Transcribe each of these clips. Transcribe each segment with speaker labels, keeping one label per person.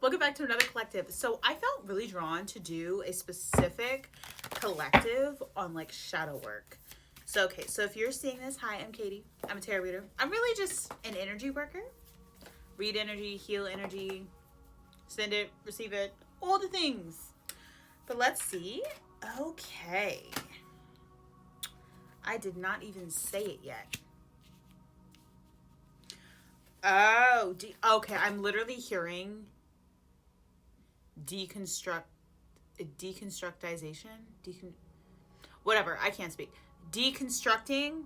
Speaker 1: Welcome back to another collective. So I felt really drawn to do a specific collective on like shadow work. So if you're seeing this, hi, I'm Katie. I'm a tarot reader. I'm really just an energy worker. Read energy, heal energy, send it, receive it, all the things. But let's see. Okay. I did not even say it yet. Oh, okay. I'm literally hearing deconstructization, whatever. I can't speak. Deconstructing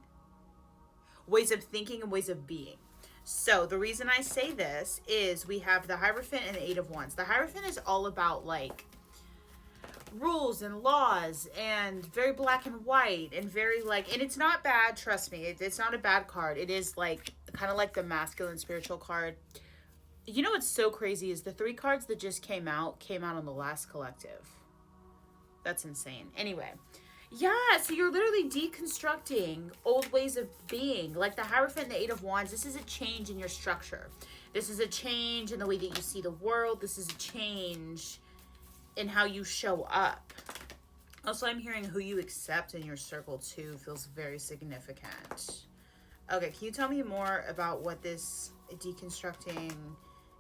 Speaker 1: ways of thinking and ways of being. So the reason I say this is we have the Hierophant and the Eight of Wands. The Hierophant is all about like rules and laws and very black and white and very like, and it's not bad, trust me, it's not a bad card. It is like kind of like the masculine spiritual card. You know what's so crazy is the 3 cards that just came out on the last collective. That's insane. Anyway, yeah, so you're literally deconstructing old ways of being. Like the Hierophant and the Eight of Wands, this is a change in your structure. This is a change in the way that you see the world. This is a change in how you show up. Also, I'm hearing who you accept in your circle too feels very significant. Okay, can you tell me more about what this deconstructing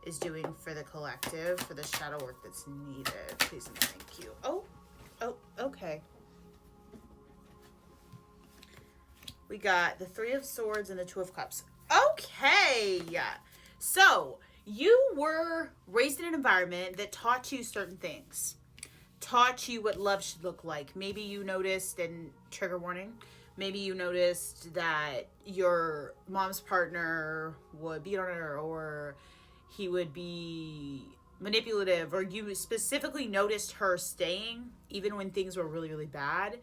Speaker 1: is doing for the collective, for the shadow work that's needed? Please and thank you. Oh, okay. We got the 3 of Swords and the 2 of Cups. Okay. So, you were raised in an environment that taught you certain things. Taught you what love should look like. Maybe you noticed, and trigger warning, maybe you noticed that your mom's partner would beat on her, or he would be manipulative, or you specifically noticed her staying even when things were really, really bad.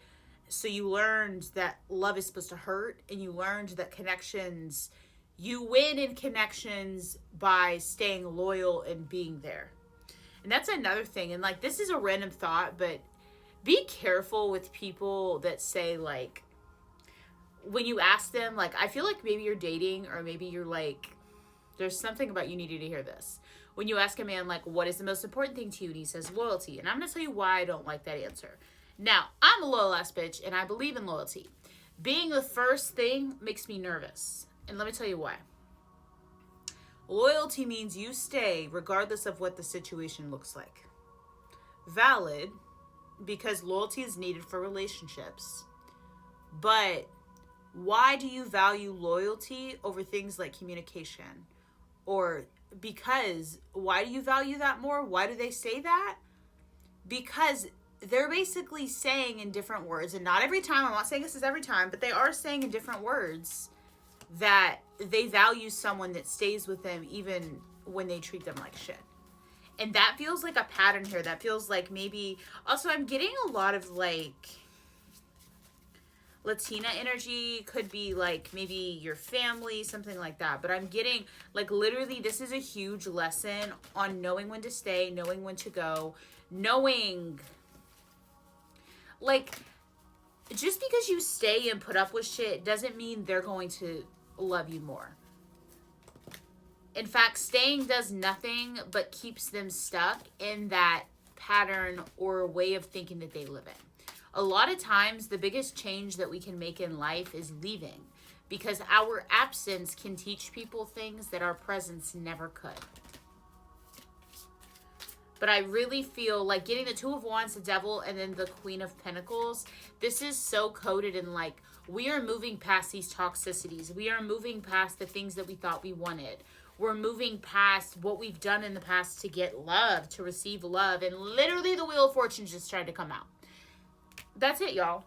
Speaker 1: So you learned that love is supposed to hurt, and you learned that connections, you win in connections by staying loyal and being there. And that's another thing. And like, this is a random thought, but be careful with people that say like, when you ask them, like, I feel like maybe you're dating, or maybe you're like, there's something about you needed to hear this. When you ask a man, like, what is the most important thing to you? And he says loyalty. And I'm going to tell you why I don't like that answer. Now, I'm a loyal ass bitch, and I believe in loyalty. Being the first thing makes me nervous. And let me tell you why. Loyalty means you stay regardless of what the situation looks like. Valid, because loyalty is needed for relationships. But why do you value loyalty over things like communication? Or because, why do you value that more? Why do they say that? Because they're basically saying in different words, and not every time, I'm not saying this is every time, but they are saying in different words that they value someone that stays with them even when they treat them like shit. And that feels like a pattern here. That feels like maybe, also I'm getting a lot of like Latina energy, could be like maybe your family, something like that. But I'm getting like literally this is a huge lesson on knowing when to stay, knowing when to go, knowing like just because you stay and put up with shit doesn't mean they're going to love you more. In fact, staying does nothing but keeps them stuck in that pattern or way of thinking that they live in. A lot of times, the biggest change that we can make in life is leaving, because our absence can teach people things that our presence never could. But I really feel like getting the 2 of Wands, the Devil, and then the Queen of Pentacles, this is so coded in like, we are moving past these toxicities. We are moving past the things that we thought we wanted. We're moving past what we've done in the past to get love, to receive love. And literally the Wheel of Fortune just tried to come out. That's it, y'all.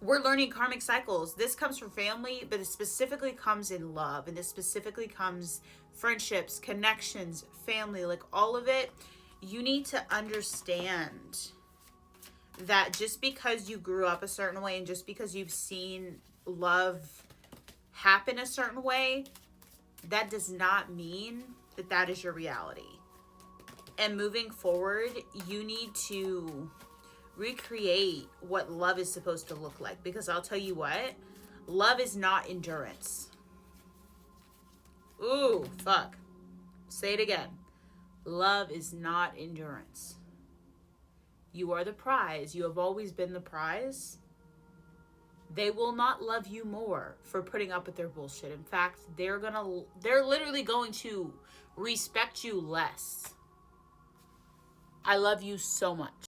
Speaker 1: We're learning karmic cycles. This comes from family, but it specifically comes in love. And this specifically comes friendships, connections, family, like all of it. You need to understand that just because you grew up a certain way and just because you've seen love happen a certain way, that does not mean that that is your reality. And moving forward, you need to recreate what love is supposed to look like. Because I'll tell you what, love is not endurance. Ooh, fuck. Say it again. Love is not endurance. You are the prize. You have always been the prize. They will not love you more for putting up with their bullshit. In fact, they're literally going to respect you less. I love you so much.